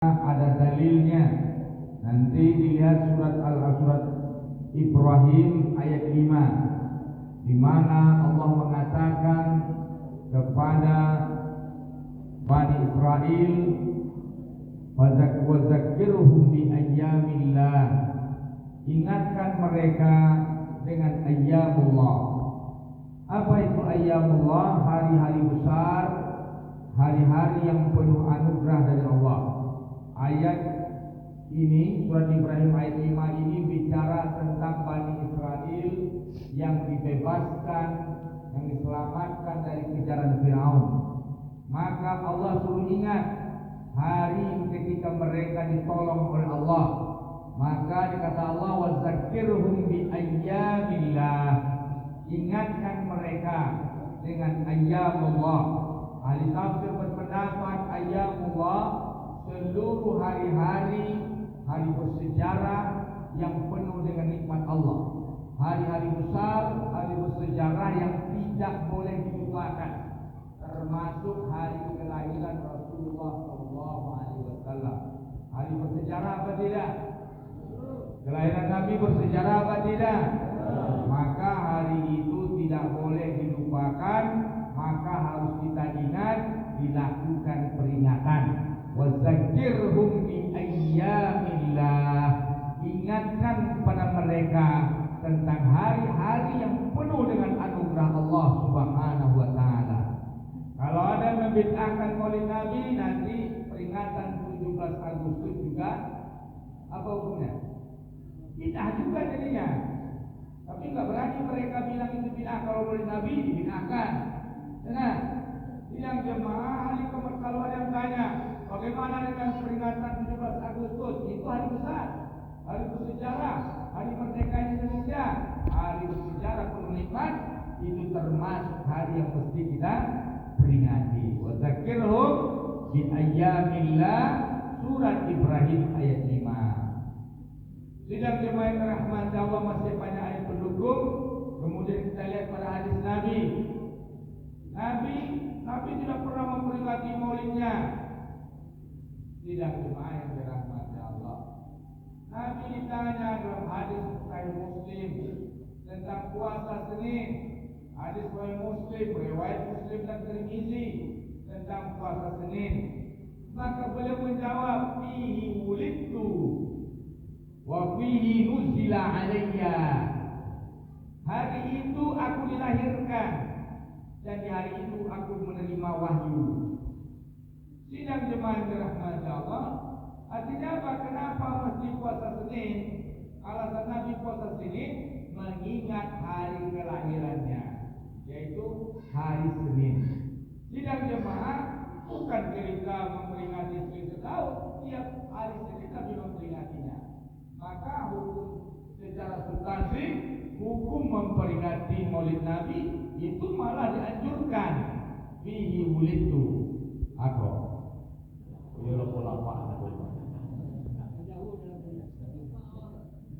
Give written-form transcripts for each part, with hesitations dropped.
ada dalilnya. Nanti dilihat surat Ibrahim ayat 5, di mana Allah mengatakan kepada Bani Israel, "Wazakirhum bi ayyamillah." Ingatkan mereka dengan ayyamullah. Apa itu ayyamullah? Hari-hari besar, hari-hari yang penuh anugerah dari Allah. Ayat ini, surat Ibrahim ayat 5 ini bicara tentang Bani Israel yang dibebaskan, yang diselamatkan dari kejaran Firaun. Maka Allah suruh ingat hari ketika mereka ditolong oleh Allah. Maka dikata Allah, "Wazakirhum bi ayyamillah." Ingatkan mereka dengan ayyamullah. Ahli tafsir berpendapat ayyamullah seluruh hari-hari, hari bersejarah yang penuh dengan nikmat Allah. Hari-hari besar, hari bersejarah yang tidak boleh dilupakan, termasuk hari kelahiran Rasulullah SAW. Hari bersejarah apa tidak? Kelahiran Nabi bersejarah apa tidak? Maka hari itu tidak boleh dilupakan, maka harus kita ingat, dilakukan peringatan. Wazakirhum bi ayyamillah. Ingatkan kepada mereka tentang hari-hari yang penuh dengan anugerah Allah Subhanahu wa taala. Kalau ada yang membid'ahkan Maulid Nabi, nanti peringatan 17 Agustus juga apa hukumnya? Bid'ah juga jadinya. Tapi enggak berani mereka bilang itu bid'ah. Kalau Maulid Nabi dibid'ahkan. Nah, yang jemaah ahli kalau ada yang tanya, bagaimana dengan peringatan 17 Agustus? Itu hari besar, hari bersejarah, hari merdeka Indonesia, hari bersejarah penuh nikmat. Itu termasuk hari yang mesti kita peringati. Wa zakirhum bi ayyamillah, surat Ibrahim ayat 5. Sidang jemaah yang dirahmati Allah, masih banyak ayat pendukung. Kemudian kita lihat pada hadis Nabi tidak pernah memperingati maulidnya. Sidang jemaah yang dirahmati Allah, Nabi ditanya dalam hadis Sahih Muslim tentang puasa Senin. Hadis Sahih Muslim, riwayat Muslim dan Tirmizi tentang puasa Senin. Maka beliau menjawab, "Fihi wulidtu wa fihi nuzila alayya." Hari itu aku dilahirkan dan di hari itu aku menerima wahyu. Sidang jemaah dirahmati Allah, artinya apa? Kenapa mesti puasa Senin? Alasan Nabi puasa Senin mengingat hari kelahirannya, yaitu hari Senin. Sidang jemaah, bukan ketika memperingati Senin setahun, tiap hari Senin Nabi memperingatinya. Maka hukum secara substansi, hukum memperingati Maulid Nabi itu malah dianjurkan. Fihi wulidtu. Aku ya pola Pak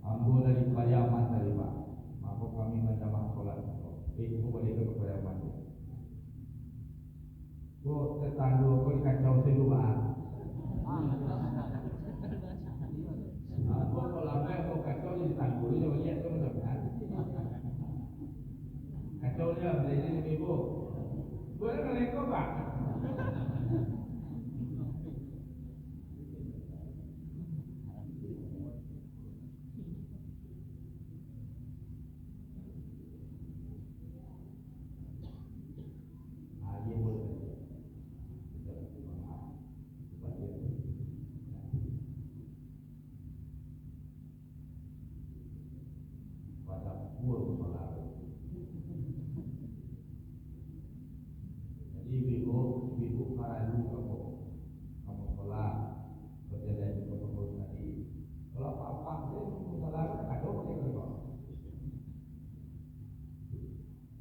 Ambo dari Pariaman tadi Pak. Maka kami menjamaah sholat. Ibu boleh ke Pariaman. Bu, tetandu kau dikacau sedua. Aku kalau mau kacau di tandu dia lihat tu macam kacau dia beli ni ibu. Boleh mereka Pak.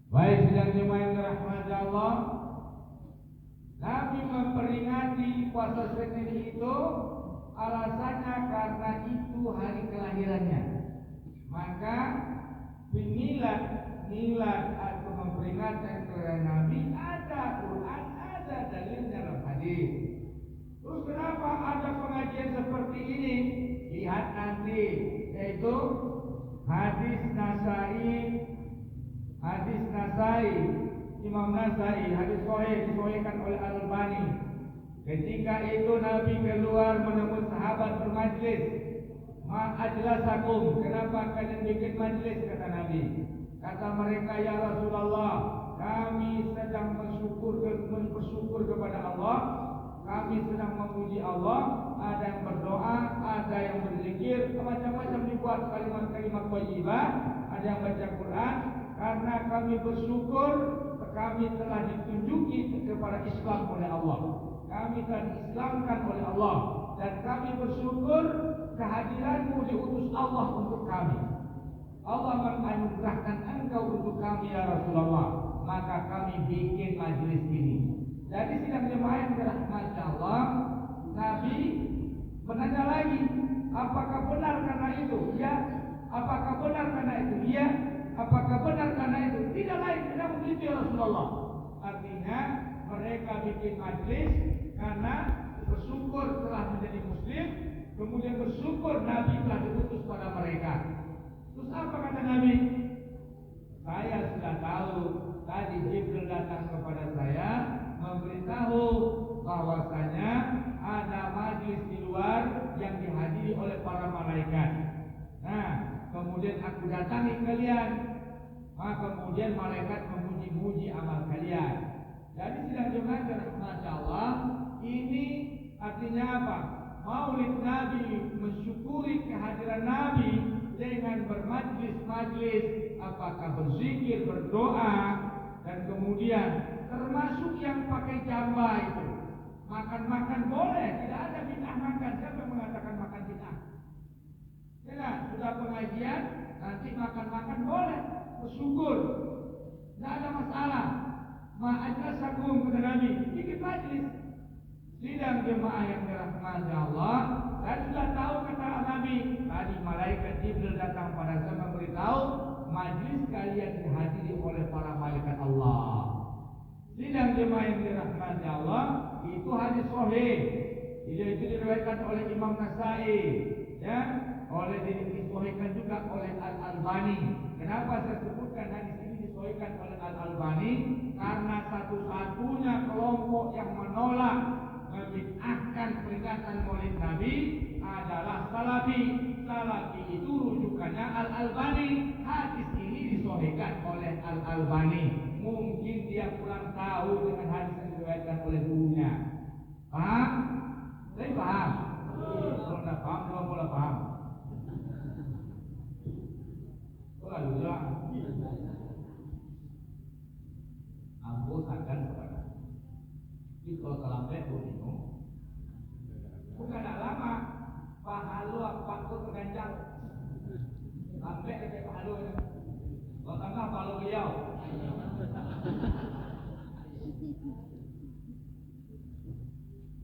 Baik, sidang jemaah yang dirahmati Allah, Nabi memperingati puasa Senin itu alasannya karena itu hari kelahirannya. Maka milad atau memperingati kelahiran Nabi ada Quran, ada dalil dalam hadis. Terus kenapa ada pengajian seperti ini? Lihat nanti, yaitu hadis Nasai, Imam Nasai, hadis sahih disahihkan oleh Al-Albani. Ketika itu Nabi keluar menemui sahabat bermajlis. Ma ajlasakum, kenapa kalian bikin majlis, kata Nabi. Kata mereka, ya Rasulullah, kami sedang bersyukur kepada Allah, kami sedang memuji Allah, ada yang berdoa, ada yang berzikir, macam-macam dibuat kalimat-kalimat thayyibah, ada yang baca Quran, karena kami bersyukur kami telah ditunjuki kepada Islam oleh Allah. Kami telah diislamkan oleh Allah dan kami bersyukur kehadiranmu diutus Allah untuk kami. Allah menganugerahkan engkau untuk kami ya Rasulullah, maka kami bikin majlis ini. Jadi sidang jemaah yang dirahmati Allah, Nabi bertanya lagi, apakah benar karena itu? Ya. Apakah benar karena itu? Ya. Apakah benar karena itu? Tidak lain, tidak begitu ya Rasulullah. Artinya mereka bikin majlis karena bersyukur telah menjadi muslim, kemudian bersyukur Nabi telah diutus pada mereka. Terus apa kata Nabi? Saya sudah tahu, tadi Jibril datang kepada saya memberitahu bahwasanya ada majlis di luar yang dihadiri oleh para malaikat. Nah, kemudian aku datangi kalian, maka kemudian malaikat memuji-muji amal kalian. Jadi sidang jemaah rahmat Allah, ini artinya apa? Maulid Nabi, mensyukuri kehadiran Nabi dengan bermajlis-majlis, apakah berzikir, berdoa, dan kemudian termasuk yang pakai jamba itu. Makan-makan boleh, tidak ada bid'ah makan. Siapa yang mengatakan makan bid'ah? Ya, sudah pengajian, nanti makan-makan boleh, bersyukur, tidak ada masalah. Ma'ajlasakum, kata Nabi, bikin majlis. Sidang jemaah yang dirahmati Allah, saya sudah tahu kata Nabi, tadi malaikat Jibril datang pada saya memberitahu majlis kalian dihadiri oleh para malaikat Allah. Sidang jemaah yang dirahmati Allah, itu hadis sahih. Itu diriwayatkan oleh Imam Nasai, ya, disahihkan juga oleh Al-Albani. Kenapa saya sebutkan hadis ini disahihkan oleh Al-Albani? Karena satu-satunya kelompok yang menolak membid'ahkan peringatan Maulid Nabi adalah Salafi. Salafi itu rujukannya Al-Albani. Hadis ini disahihkan oleh Al-Albani. Mungkin dia kurang tahu dengan hadis yang diriwayatkan oleh gurunya. Paham? Saya paham. Kalau tidak paham, belum boleh paham. Lalu lah, aku akan kepada. Jadi kalau terlambat minum, bukan tak lama. Pahalu apa pun terganjal. Lambat dekat pahalu. Kalau tengah pahalu beliau.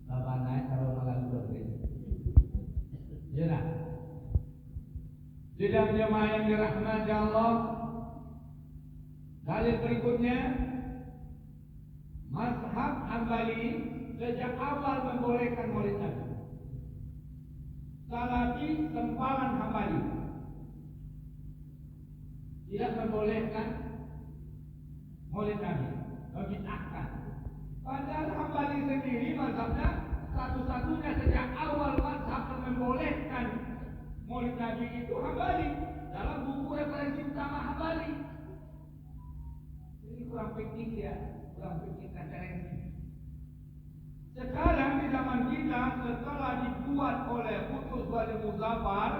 Bapak naik kalau malam berbeda. Ya nak. Sidang jemaah yang dirahmati Allah, dalil berikutnya, mazhab Hambali sejak awal membolehkan Maulid Nabi. Salafi sempalan Hambali tidak membolehkan Maulid Nabi, membid'ahkan. Padahal Hambali sendiri mazhabnya satu-satunya sejak awal mazhab yang membolehkan Maulid Nabi itu Hambali, dalam buku referensi utama Hambali. Ini kurang piknik ya, kurang piknik referensi. Sekarang di zaman kita, setelah dibuat oleh Qutuz Wali Muzaffar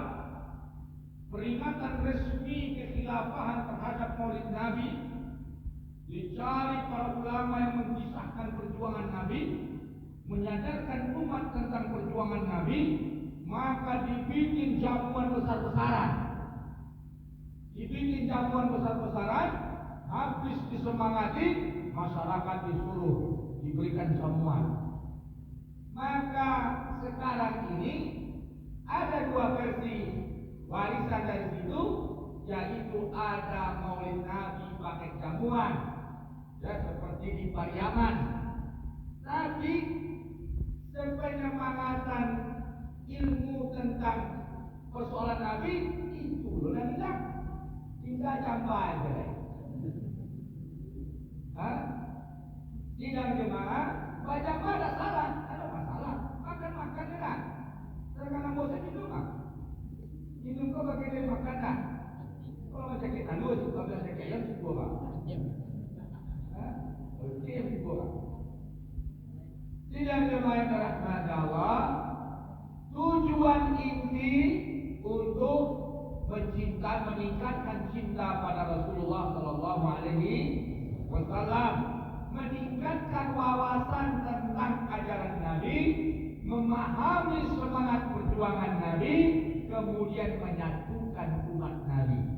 peringatan resmi kekhilafahan terhadap Maulid Nabi, dicari para ulama yang mengisahkan perjuangan Nabi, menyadarkan umat tentang perjuangan Nabi, maka dibikin jamuan besar-besaran. Habis disemangati, masyarakat disuruh diberikan jamuan. Maka sekarang ini ada dua versi warisan dari situ, yaitu ada Maulid Nabi pakai jamuan, ya, seperti di Pariaman. Tapi Sepenyemangatan ilmu tentang persoalan Nabi itu loh yang hilang. Tinggal jambah aja. Tinggal jemaah baca ada salah, ada masalah. Makan enak. Sekarang bosan minum ah. Minum kau pakai dia makan dah. Kalau macam kita halus, kalau macam kita yang sibuk ah. Okey yang sibuk ah. Tidak jemaah yang dirahmati Allah. Tujuan inti untuk meningkatkan cinta pada Rasulullah Sallallahu Alaihi Wasallam, meningkatkan wawasan tentang ajaran Nabi, memahami semangat perjuangan Nabi, kemudian menyatukan umat Nabi.